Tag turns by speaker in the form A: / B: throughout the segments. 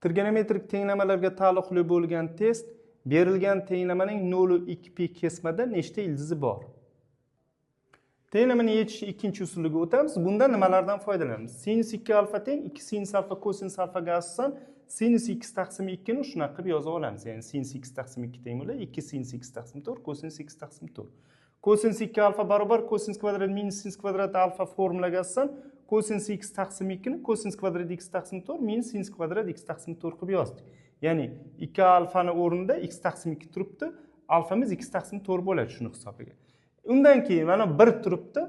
A: Trigonometrik tenglamalarga taalluqli bo'lgan test berilgan tenglamaning 0,2pi kesmada nechta ildizi bor? Tenglamani yechish ikkinchi usuliga o'tamiz. Bunda nimalardan foydalanamiz? Sinus 2 alfa teng 2 sinus alfa kosinus alfaga asosan sinus x taqsim 2 ni shunaqa qilib yozib olamiz. Ya'ni sinus x taqsim 2 teng bo'ladi 2 sinus x taqsim 4 kosinus x taqsim 4. Kosinus 2 alfa barobar kosinus kvadrat minus sinus kvadrat alfa formulaga asosan kosinus x taqsim 2 ni kosinus kvadrat x taqsim 4 minus sinus kvadrat x taqsim 4 qilib yozdik. Ya'ni 2 alfani o'rnida x taqsim 2 turibdi, alfamiz x taqsim 4 bo'ladi shuni hisobiga. Undan keyin mana 1 turibdi.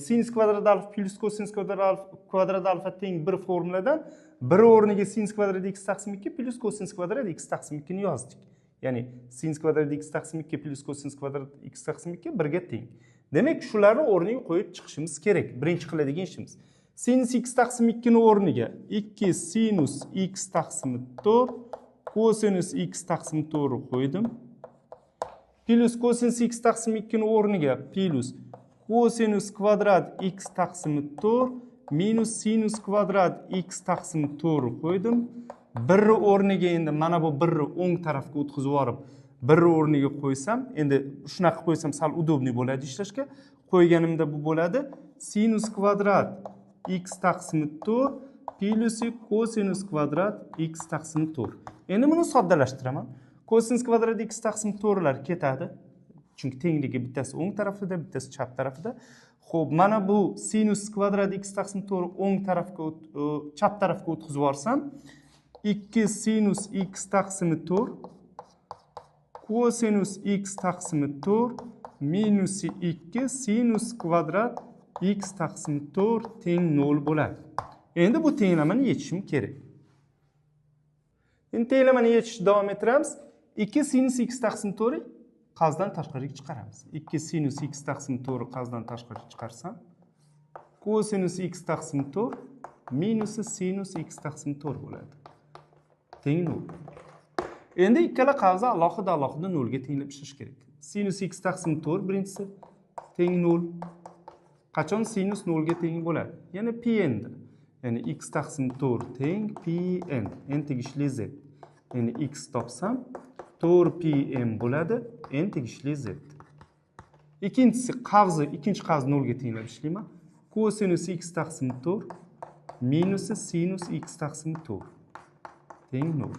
A: Sinus kvadrat alfa plus kosinus kvadrat alfa teng 1 formuladan 1 o'rniga sinus kvadrat x taqsim 2 plus kosinus kvadrat x taqsim 2 ni yozdik. Ya'ni sinus kvadrat x taqsim 2 plus kosinus kvadrat x taqsim 2 1 ga teng. Demak, shularni o'rniga qo'yib chiqishimiz kerak. Birinchi qiladigan ishimiz. Sinus x taqsim 2 ni o'rniga 2 sinus x taqsim 4 kosinus x taqsim 4 qo'ydim. Plus kosinus x taqsim 2 ni o'rniga plus kosinus kvadrat x taqsim 4 minus sinus kvadrat x taqsim 4 qo'ydim. 1 o'rniga endi mana bu 1 ni o'ng tarafga o'tkazib yuborib 1 o'rniga qo'ysam, endi shunaqa qo'ysam sal udobniy bo'ladi ishlashga. Qo'yganimda bu bo'ladi sinus kvadrat x taqsim 4 plus kosinus kvadrat x taqsim 4. Endi buni soddalashtiraman. Kosinus kvadrat x taqsim 4 lar ketadi. Chunki tengligi bittasi o'ng tarafida, bittasi chap tarafida. Xo'p, mana bu sinus kvadrat x taqsim 4 o'ng tarafga chap tarafga o'tkazib yuborsam 2 sinus x taqsim 4 kosinus x taqsim 4 minus 2 sinus kvadrat x taqsim 4 teng 0 bo'ladi. Endi bu tenglamani yechishim kerak. Endi tenglamani yechishni davom ettiramiz. 2 sinus x taqsim 4 qazdan tashqariga chiqaramiz. 2 sinus x taqsim 4 qazdan tashqariga chiqarsam kosinus x taqsim 4 minus sinus x taqsim 4 bo'ladi. Teng 0. Endi ikkala qavzni alohida 0 ga tenglab ishlash kerak. Sinus x taqsim 4 birinchisi teng 0. Qachon sinus 0 ga teng bo'ladi? Yana pn da. Ya'ni x taqsim 4 teng pn. N tegishli z. Ya'ni x topsam 4pm bo'ladi, n tegishli z. Ikkinchi qazni 0 ga tenglab ishlayman. Kosinus x taqsim 4 minus sinus x taqsim 4 teng 0.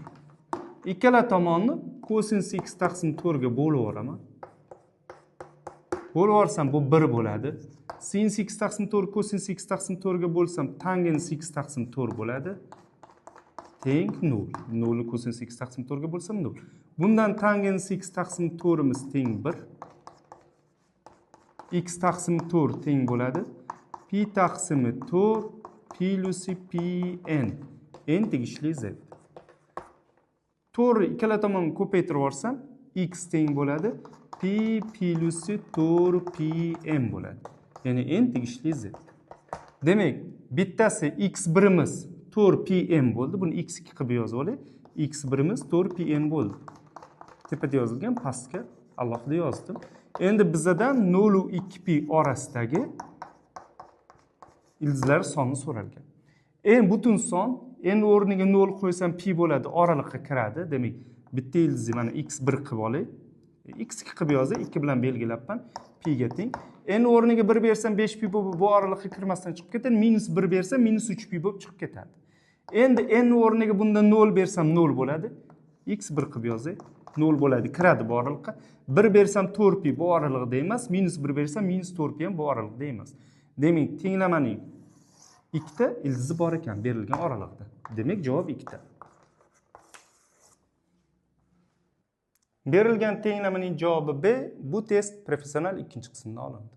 A: Ikkala tomonni kosinus x taqsim 4 ga bo'lib yuboraman. Bo'lib yuborsam bu 1 bo'ladi. Sinus x taqsim 4 kosinus x taqsim 4 ga bo'lsam tangens x taqsim 4 bo'ladi. Teng 0. 0 kosinus x taqsim 4 ga bo'lsam 0. Bundan tangens x taqsim 4 imiz teng 1. X taqsim 4 teng bo'ladi. Pi taqsimi 4 plus pn. N tegishli z. 4 ikkala tomonni ko'paytirib yuborsam x teng bo'ladi. Pi plus 4pm bo'ladi. Ya'ni n tegishli z. Demak, bittasi x1 imiz 4pm bo'ldi. Buni x2 qilib yozib olay. x1 imiz 4pm bo'ldi. Tepada yozilgan, pastga alohida yozdim. Endi bizadan 0,2pi orasidagi ildizlar soni so'ralgan. En butun son, en o'rniga 0 qo'ysam pi bo'ladi, oralikqa kiradi. Demak, bitta ildizni mana x1 qilib olay. x2 qilib yozay, 2 bilan belgilabman, pi ga teng. En o'rniga 1 bersam 5pi bo'lib bu oralikqa kirmasdan chiqib ketadi. Minus 1 bersam minus 3pi bo'lib chiqib ketadi. Endi n o'rniga bunda 0 bersam 0 bo'ladi. x1 qilib yozay. 0 bo'ladi, kiradi bu oralikqa. 1 bersam 4pi bu oralig'ida emas, minus 1 bersam minus 4pi ham bu oralig'ida emas. Demak, tenglamaning ikkita ildizi bor ekan berilgan oralig'da. Demak, javob ikkita. Berilgan tenglamaning javobi B. Bu test professional ikkinchi qismida olindi.